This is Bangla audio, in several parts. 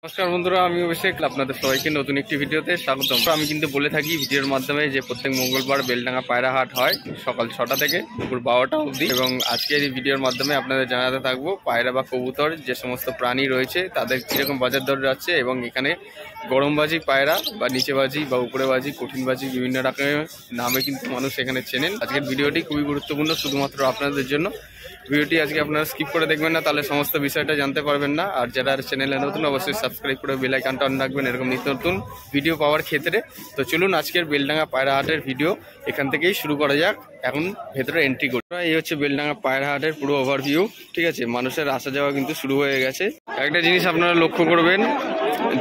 নমস্কার বন্ধুরা, আমি অভিষেক। আপনাদের সবাইকে নতুন একটি ভিডিওতে স্বাগতম। আমি কিন্তু বলে থাকি ভিডিওর মাধ্যমে যে প্রত্যেক মঙ্গলবার বেলডাঙ্গা পায়রা হাট হয় সকাল 6টা থেকে দুপুর 12টা অবধি, এবং আজকের এই ভিডিওর মাধ্যমে আপনাদের জানাতে থাকবো পায়রা বা কবুতর যে সমস্ত প্রাণী রয়েছে তাদের কীরকম বাজার দর যাচ্ছে, এবং এখানে গরমবাজি পায়রা বা নিচেবাজি বা উপরেবাজি কঠিনবাজি বিভিন্ন রকমের নামে কিন্তু মানুষ এখানে চেনেন। আজকের ভিডিওটি খুবই গুরুত্বপূর্ণ শুধুমাত্র আপনাদের জন্য। ভিডিওটি আজকে আপনারা স্কিপ করে দেখবেন না, তাহলে সমস্ত বিষয়টা জানতে পারবেন না। আর যারা চ্যানেলে নতুন অবশ্যই সাবস্ক্রাইব করে বেল আইকনটা অন রাখবেন এরকম নিত্য নতুন ভিডিও পাওয়ার ক্ষেত্রে। তো চলুন আজকের বেলডাঙ্গা পায়রা হাটের ভিডিও এখান থেকেই শুরু করা যাক। এখন ভেতরে এন্ট্রি করি। এই হচ্ছে বেলডাঙ্গা পায়রা হাটের পুরো ওভারভিউ। ঠিক আছে, মানুষের আসা যাওয়া কিন্তু শুরু হয়ে গেছে। একটা জিনিস আপনারা লক্ষ্য করবেন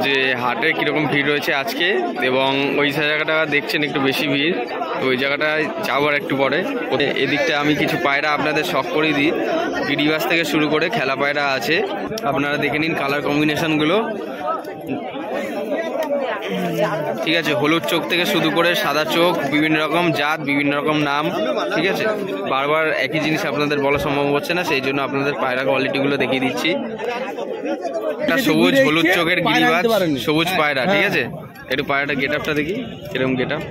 যে হাটে কীরকম ভিড় রয়েছে আজকে, এবং ওই জায়গাটা দেখছেন একটু বেশি ভিড়, তো ওই জায়গাটায় যাওয়ার একটু পরে। এদিকটা আমি কিছু পায়রা আপনাদের শখ করে দিই। গিরিবাজ থেকে শুরু করে খেলা পায়রা আছে, আপনারা দেখে নিন কালার কম্বিনেশনগুলো। ঠিক আছে, হলুদ চোখ থেকে শুরু করে সাদা চোখ, বিভিন্ন রকম জাত, বিভিন্ন রকম নাম। ঠিক আছে, বারবার একই জিনিস আপনাদের বলা সম্ভব হচ্ছে না, সেই জন্য আপনাদের পায়রা কোয়ালিটিগুলো দেখিয়ে দিচ্ছি। একটা সবুজ হলুদ চোখের গিরিবাজ সবুজ পায়রা। ঠিক আছে, একটু পায়রাটা গেট আপটা দেখি কিরকম গেট আপ।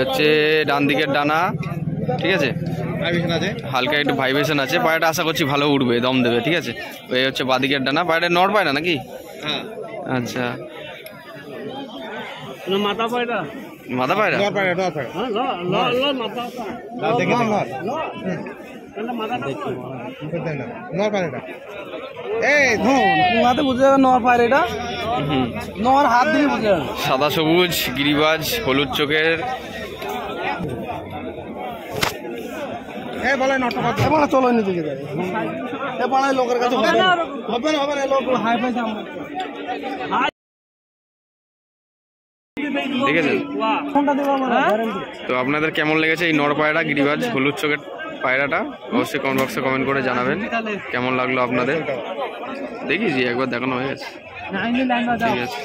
হচ্ছে ডান দিকের ডানা। ঠিক আছে, হালকা একটু ভাইব্রেশন আছে। পায়রাটা আশা করছি ভালো উঠবে, দম দেবে। ঠিক আছে, এই হচ্ছে বাদিকের ডানা। পায়রাটা নর পায়রা নাকি? আচ্ছা, মাথা পায়রা সাদা সবুজ গিরিবাজ হলুদ চোখের। লোকের কাছে দেখেছেন তো আপনাদের কেমন লেগেছে এই নর পায়রা গিরিবাজ হলুদ চোখের পায়রাটা? অবশ্যই কমেন্ট বক্সে কমেন্ট করে জানাবেন কেমন লাগলো আপনাদের। দেখিছি একবার দেখানো হয়ে গেছে। ঠিক আছে,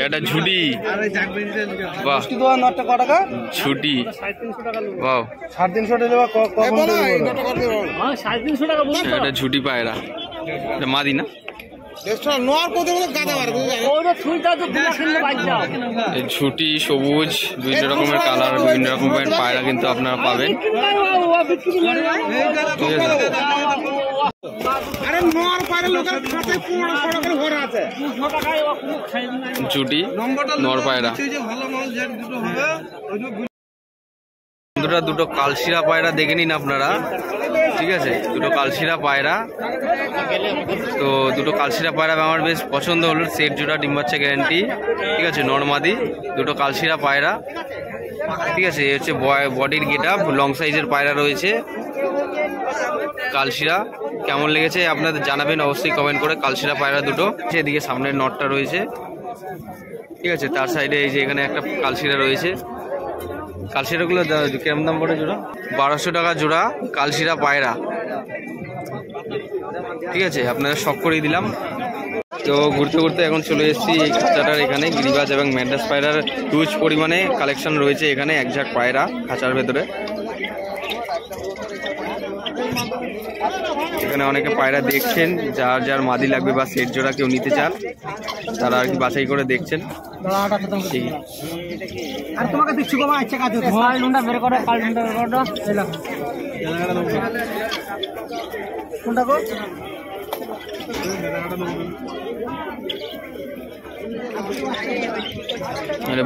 এটা ঝুটি। বাহ, ঝুটি। বাহ, 350 এটা ঝুটি পায়রা। এটা মাদি না? ঝুটি সবুজ, বিভিন্ন রকমের কালার, বিভিন্ন রকমের পায়রা কিন্তু আপনারা পাবেন। ঠিক আছে, ঝুটি নর পায়রা। বন্ধুরা, দুটো কালশিরা পায়রা দেখে নিন আপনারা। ঠিক আছে, দুটো কালশিরা পায়রা। তো দুটো কালশিরা পায়রা আমার বেশ পছন্দ হলো। সেট জোড়া, ডিম বাচ্চা গ্যারান্টি। ঠিক আছে, নরমাদি দুটো কালশিরা পায়রা। ঠিক আছে, এই হচ্ছে বডির গেট আপ, লং সাইজের পায়রা রয়েছে কালশিরা। কেমন লেগেছে আপনাদের জানাবেন অবশ্যই কমেন্ট করে। কালশিরা পায়রা দুটো। এদিকে সামনের নটটা রয়েছে। ঠিক আছে, তার সাইডে এই যে এখানে একটা কালশিরা রয়েছে। কালশিরাগুলো কেমন দাম পড়ে জোড়া? 1200 টাকা জোড়া কালশিরা পায়রা। ঠিক আছে, আপনারা শখ করেই দিলাম। তো ঘুরতে ঘুরতে এখন চলে এসেছি এই খাঁচাটার এখানে। গিরিবাজ এবং ম্যাড্রাস পায়রার হিউজ পরিমাণে কালেকশন রয়েছে এখানে, এক ঝাঁক পায়রা খাঁচার ভেতরে। এখানে অনেকে পায়রা দেখছেন, যার যার মাদি লাগবে বা সেট জোড়া কেউ নিতে চান তারা আর কি বাছাই করে দেখছেন।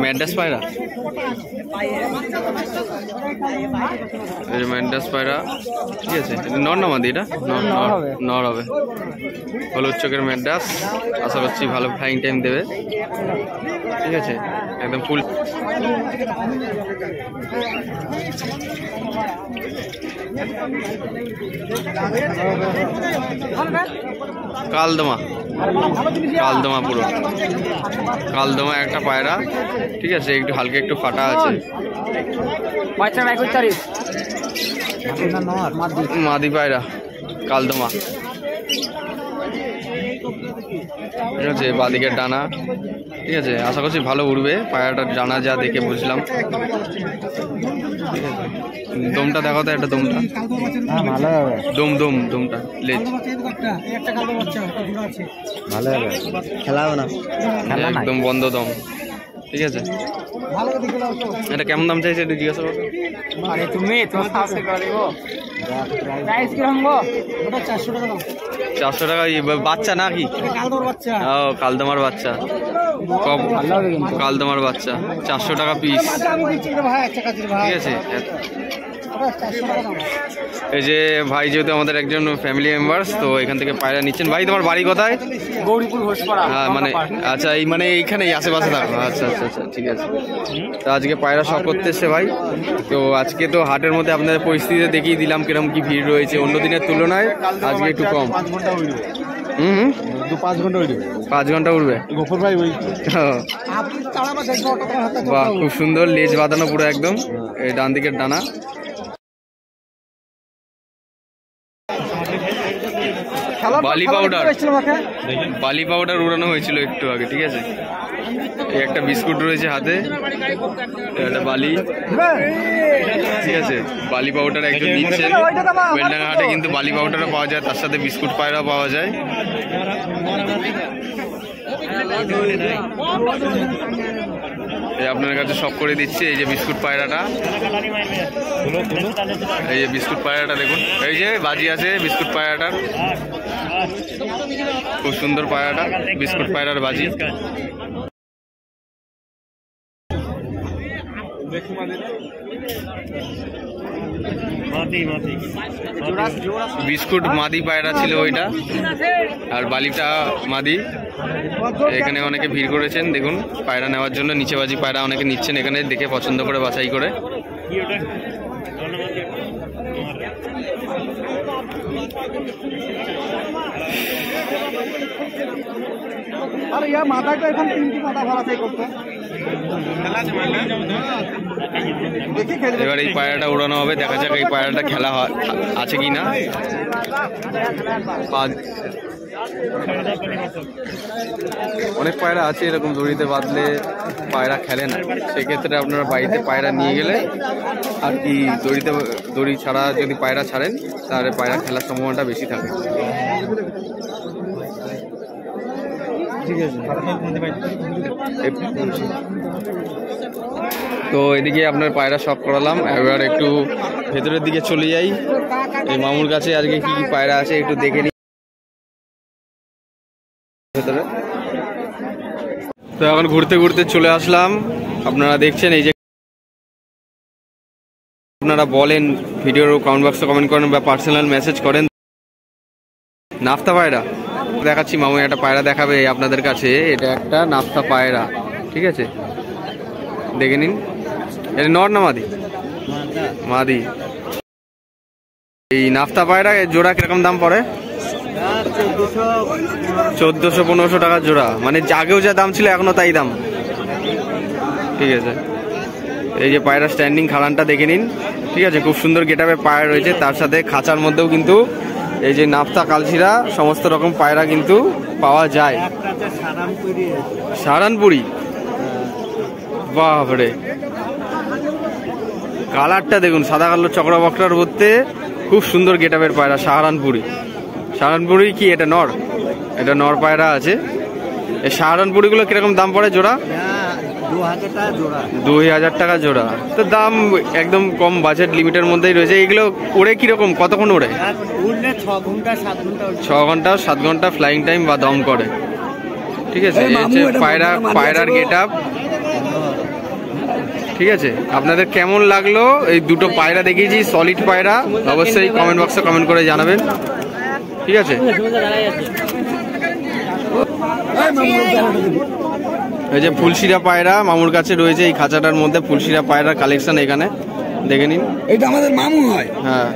ম্যাড্রাস পায়রা, ম্যাড্রাস পায়রা। ঠিক আছে, নর না মাদি? এটা নর হবে। হলুদ চোখের ম্যাড্রাস, আশা করছি ভালো ফ্লাইং টাইম দেবে। ঠিক আছে, একদম ফুল। কালদমা, কালদমা পুরো কালদমা একটা পায়রা। ঠিক আছে, একটু হালকা একটু ফাটা আছে। মাদি পায়রা কালদমা। ঠিক আছে, বাদিকের ডানা। ঠিক আছে, আশা করছি ভালো উড়বে। পায়রাটার ডানা যা দেখে বুঝলাম। ঠিক আছে, দমটা দেখো তো, একটা দমটা দম দম দমটা লেজ ভালো হবে, খেলা হবে না, একদম বন্ধ দম। ঠিক আছে, এটা কেমন দাম চাইছে একটু জিজ্ঞাসা করো। তুমি 400 টাকা বাচ্চা নাকি? ও কালদমার বাচ্চা, কালদমার বাচ্চা 400 টাকা পিস। ঠিক আছে, এই যে ভাই যেহেতু আমাদের একজন ফ্যামিলি মেম্বার্স, তো এখান থেকে পায়রা নিচ্ছেন। ভাই তোমার বাড়ি কোথায়? গৌরীপুর ঘোষপাড়া। হ্যাঁ মানে আচ্ছা, এই মানে এইখানেই আশেপাশে থাকো। আচ্ছা আচ্ছা আচ্ছা, ঠিক আছে। তো আজকে পায়রা শখ করতে এসছে ভাই। তো আজকে তো হাটের মধ্যে আপনাদের পরিস্থিতি দেখিয়ে দিলাম কিরকম কি ভিড় রয়েছে, অন্য দিনের তুলনায় আজকে একটু কম। 5 ঘন্টা উঠবে, 5 ঘন্টা উঠবে। গফর ভাই ওই বাহ, খুব সুন্দর লেজ বাঁধানো পুরো একদম। এই ডান দিকের ডানা। বালি পাউডার, বালি পাউডার উড়ানো হয়েছিল একটু আগে। ঠিক আছে, এই একটা বিস্কুট রয়েছে হাতে, একটা বালি। ঠিক আছে, বালি পাউডার একজন নিচ্ছে। বেলডাঙ্গা হাটে কিন্তু বালি পাউডারও পাওয়া যায়, তার সাথে বিস্কুট পায়রা পাওয়া যায়। এই আপনার কাছে সব করে দিচ্ছে। এই যে বিস্কুট পায়রাটা, এই যে বিস্কুট পায়রাটা দেখুন, এই যে বাজি আছে বিস্কুট পায়রাটার। খুব সুন্দর পায়রাটা, বিস্কুট পায়রার বাজি। বিস্কুট মাদি পায়রা ছিল ওইটা, আর বালিটা মাদি। এখানে অনেকে ভিড় করেছেন দেখুন পায়রা নেওয়ার জন্য। নিচে বাজি পায়রা অনেকে নিচ্ছেন এখানে, দেখে পছন্দ করে বাছাই করে। এবার এই পায়রাটা উড়ানো হবে, দেখা যাক এই পায়রাটা খেলা আছে কিনা। অনেক পায়রা আছে এরকম দড়িতে বাঁধলে পায়রা খেলে না, সেক্ষেত্রে আপনারা বাড়িতে পায়রা নিয়ে গেলে আর কি দড়ি ছাড়া যদি পায়রা ছাড়েন তাহলে পায়রা খেলার সম্ভাবনাটা বেশি থাকে। ঠিক আছে, তো এদিকে আপনার পায়রা শখ করালাম। এবার একটু ভেতরের দিকে চলে যাই। এই মামুর কাছে আজকে কি কি পায়রা আছে একটু দেখে নিই ভেতরে। তো এখন ঘুরতে ঘুরতে চলে আসলাম। আপনারা দেখছেন এই যে, আপনারা বলেন ভিডিওর কমেন্ট বক্সে কমেন্ট করেন বা পার্সোনাল মেসেজ করেন। নাফতা পায়রা দেখাচ্ছি, মামু একটা পায়রা দেখাবে আপনাদের কাছে। এটা একটা নাফতা পায়রা। ঠিক আছে, দেখে নিন। এটা নর না মাদি? মাদি। এই নাফতা পায়রা জোড়া কিরকম দাম পড়ে? 1400-1500 টাকা জোড়া, মানে আগেও যা দাম ছিল এখনো তাই দাম। ঠিক আছে, এই যে পায়রা স্ট্যান্ডিং খালানটা দেখে নিন। ঠিক আছে, খুব সুন্দর গেটআপে পায়রা রয়েছে, তার সাথে খাঁচার মধ্যেও কিন্তু এই যে নাফতা কালশিরা সমস্ত রকম পায়রা কিন্তু পাওয়া যায়। সাহারানপুরি, বাপরে কালারটা দেখুন, সাদা কালো চকরা বকরার মধ্যে খুব সুন্দর গেটআপের পায়রা সাহারানপুরি। সাহারানপুরি কি এটা নর? এটা নর পায়রা আছে। এই সাহারানপুরিগুলো কিরকম দাম পড়ে জোড়া? 2000 টাকা জোড়া। তো দাম একদম কম, বাজেট লিমিটের মধ্যেই রয়েছে। এগুলো ওড়ে কিরকম, কতক্ষণ ওড়ে? 6 ঘন্টা 7 ঘন্টা ফ্লাইং টাইম বা দম করে। ঠিক আছে, পায়রার গেটআপ। ঠিক আছে, আপনাদের কেমন লাগলো এই দুটো পায়রা দেখিয়েছি, সলিড পায়রা? অবশ্যই কমেন্ট বক্সে কমেন্ট করে জানাবেন। ঠিক আছে, এই যে ফুলশিরা পায়রা মামুর কাছে রয়েছে। এই খাঁচাটার মধ্যে ফুলশিরা পায়রার কালেকশন এখানে দেখে নিন। এটা আমাদের মামু হয়। হ্যাঁ,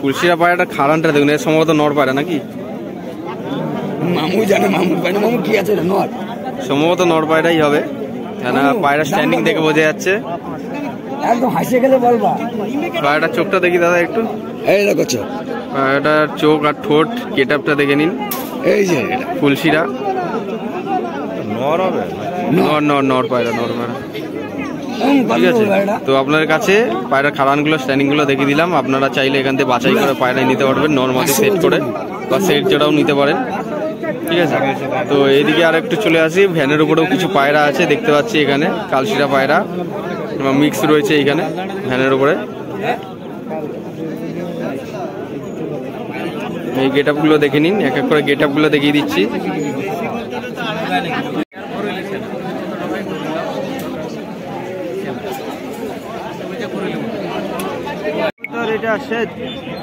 ফুলশিরা পায়রাটা খাড়ানটা দেখুন, এর সম্ভবত নর পায়রা নাকি? মামু জানে, মামুর পায়রা। মামু কি আছে নর? সম্ভবত নর পায়রাই হবে, কেন পায়রা স্ট্যান্ডিং দেখে বোঝা যাচ্ছে। একদম হাসিয়ে গেলে বলবা। পায়রাটার চোখটা দেখি দাদা একটু। এই দেখো চোখ। পায়রাটার চোখ আর ঠোঁট গেট আপটা দেখে নিন। এই যে ফুলশিরা নর হবে, নর নর নর পায়রা, নর পায়রা। ঠিক আছে, তো আপনাদের কাছে পায়রার খাড়ানগুলো স্ট্যান্ডিংগুলো দেখিয়ে দিলাম। আপনারা চাইলে এখান থেকে বাছাই করে পায়রা নিতে পারবেন, নর্মালি সেট করে বা সেট জোড়াও নিতে পারেন। ঠিক আছে, তো এইদিকে আর একটু চলে আসি। ভ্যানের উপরেও কিছু পায়রা আছে দেখতে পাচ্ছি এখানে, কালশিরা পায়রা মিক্স রয়েছে এইখানে ভ্যানের উপরে। এই গেট আপগুলো দেখে নিন, এক এক করে গেট আপগুলো দেখিয়ে দিচ্ছি।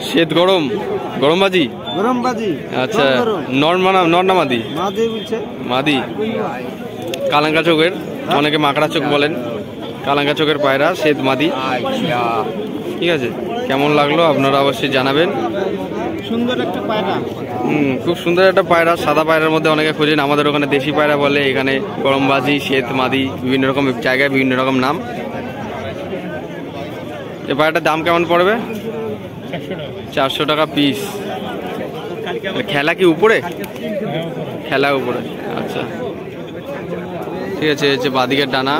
শ্বেত গরম, গরমবাজি, গরমবাজি। আচ্ছা, নর না মাদি? মাদি। কালাঙ্কা চোখের, অনেকে মাকড়া চোখ বলেন, কালাঙ্কা চোখের পায়রা, শ্বেত মাদি। ঠিক আছে, কেমন লাগলো আপনারা অবশ্যই জানাবেন। সুন্দর একটা পায়রা। খুব সুন্দর একটা পায়রা। সাদা পায়রার মধ্যে অনেকে খোঁজেন, আমাদের ওখানে দেশি পায়রা বলে, এখানে গরমবাজি, শ্বেত মাদি, বিভিন্ন রকম জায়গায় বিভিন্ন রকম নাম। এই পায়রাটার দাম কেমন পড়বে? 400 টাকা পিস। খেলা কি উপরে? খেলা উপরে, আচ্ছা ঠিক আছে। হচ্ছে বাদিকের ডানা।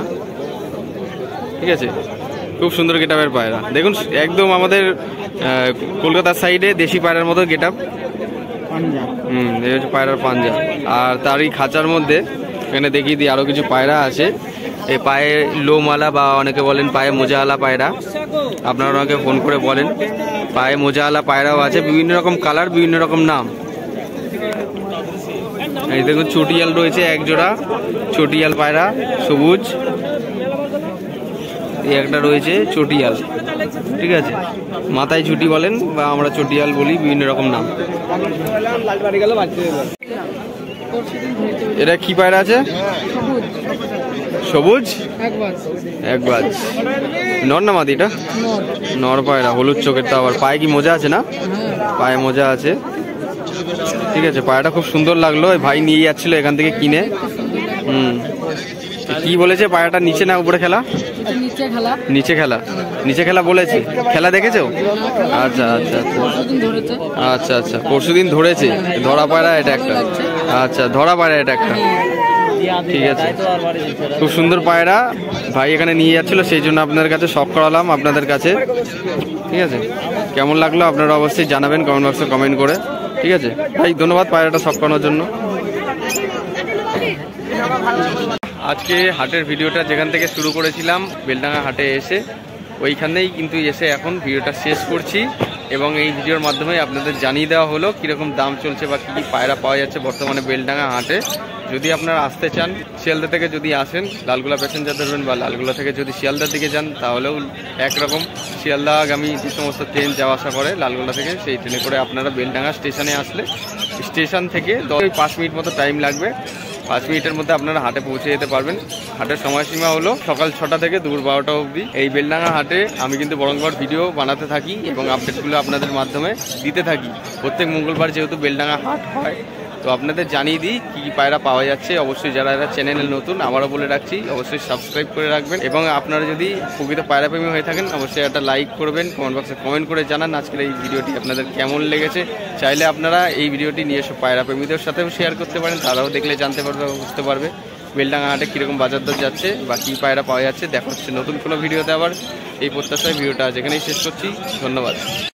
ঠিক আছে, খুব সুন্দর গেট আপের পায়রা। দেখুন একদম আমাদের কলকাতার সাইডে দেশি পায়রার মতো গেট আপ। এই হচ্ছে পায়রার পাঞ্জা। আর তারই খাঁচার মধ্যে এখানে দেখিয়ে দিই আরও কিছু পায়রা আছে। এই পায়ে লোমালা বা অনেকে বলেন পায়ে মোজাওয়ালা পায়রা, আপনারা ওনাকে ফোন করে বলেন। পায়ে মোজাওয়ালা পায়রাও আছে, বিভিন্ন রকম কালার, বিভিন্ন রকম নাম। এই দেখুন চটিয়াল রয়েছে এক জোড়া, চটিয়াল পায়রা সবুজ। এই একটা রয়েছে চটিয়াল। ঠিক আছে, মাথায় ছুটি বলেন বা আমরা চটিয়াল বলি, বিভিন্ন রকম নাম। এটা কি পায়রা আছে? সবুজ একবাজ। নর না মাদি? এটা নর পায়রা, হলুদ চোখের। তো আবার পায়ে কি মোজা আছে? না, পায়ে মোজা আছে। ঠিক আছে, পায়রাটা খুব সুন্দর লাগলো। ভাই নিয়ে যাচ্ছিল এখান থেকে কিনে। কি বলেছে পায়রাটা নিচে না উপরে খেলা? নিচে খেলা, নিচে খেলা বলেছে। খেলা দেখেছো? আচ্ছা আচ্ছা আচ্ছা আচ্ছা, পরশুদিন ধরেছে। ধরা পায়রা এটা একটা। আচ্ছা, ধরা পায়রা এটা একটা। ঠিক আছে, খুব সুন্দর পায়রা। ভাই এখানে নিয়ে যাচ্ছিল, সেই জন্য আপনাদের কাছে শখ করালাম আপনাদের কাছে। ঠিক আছে, কেমন লাগলো আপনারা অবশ্যই জানাবেন কমেন্ট বক্সে কমেন্ট করে। ঠিক আছে ভাই, ধন্যবাদ পায়রাটা শখ করানোর জন্য। আজকে হাটের ভিডিওটা যেখান থেকে শুরু করেছিলাম, বেলডাঙ্গা হাটে এসে, ওইখানেই কিন্তু এসে এখন ভিডিওটা শেষ করছি। এবং এই ভিডিওর মাধ্যমে আপনাদের জানিয়ে দেওয়া হলো কীরকম দাম চলছে বা কী কী পায়রা পাওয়া যাচ্ছে বর্তমানে বেলডাঙ্গা হাটে। যদি আপনারা আসতে চান, শিয়ালদা থেকে যদি আসেন লালগোলা প্যাসেঞ্জার ধরবেন, বা লালগোলা থেকে যদি শিয়ালদার দিকে যান তাহলেও একরকম। শিয়ালদাগামী যে সমস্ত ট্রেন যাওয়া আসা করে লালগোলা থেকে, সেই ট্রেনে করে আপনারা বেলডাঙ্গা স্টেশনে আসলে স্টেশন থেকে 5 মিনিট মতো টাইম লাগবে। 5 মিনিটের মধ্যে আপনারা হাটে পৌঁছে যেতে পারবেন। হাটের সময়সীমা হলো সকাল 6টা থেকে দুপুর 12টা অবধি। এই বেলডাঙ্গা হাটে আমি কিন্তু বরংবার ভিডিও বানাতে থাকি এবং আপডেটগুলো আপনাদের মাধ্যমে দিতে থাকি। প্রত্যেক মঙ্গলবার যেহেতু বেলডাঙ্গা হাট হয়, তো আপনাদের জানিয়ে দিই কী কী পায়রা পাওয়া যাচ্ছে। অবশ্যই যারা এরা চ্যানেলে নতুন, আবারও বলে রাখছি, অবশ্যই সাবস্ক্রাইব করে রাখবেন। এবং আপনারা যদি প্রকৃত পায়রাপ্রেমী হয়ে থাকেন, অবশ্যই একটা লাইক করবেন, কমেন্ট বক্সে কমেন্ট করে জানান আজকের এই ভিডিওটি আপনাদের কেমন লেগেছে। চাইলে আপনারা এই ভিডিওটি নিয়ে এসে পায়রাপ্রেমীদের সাথেও শেয়ার করতে পারেন, তারাও দেখলে জানতে পারবে, বুঝতে পারবে বেলডাঙ্গা হাটে কীরকম বাজার দর যাচ্ছে বা কী পায়রা পাওয়া যাচ্ছে। দেখা হচ্ছে নতুন কোনো ভিডিওতে। আবার এই প্রত্যাশায় ভিডিওটা যেখানেই শেষ করছি। ধন্যবাদ।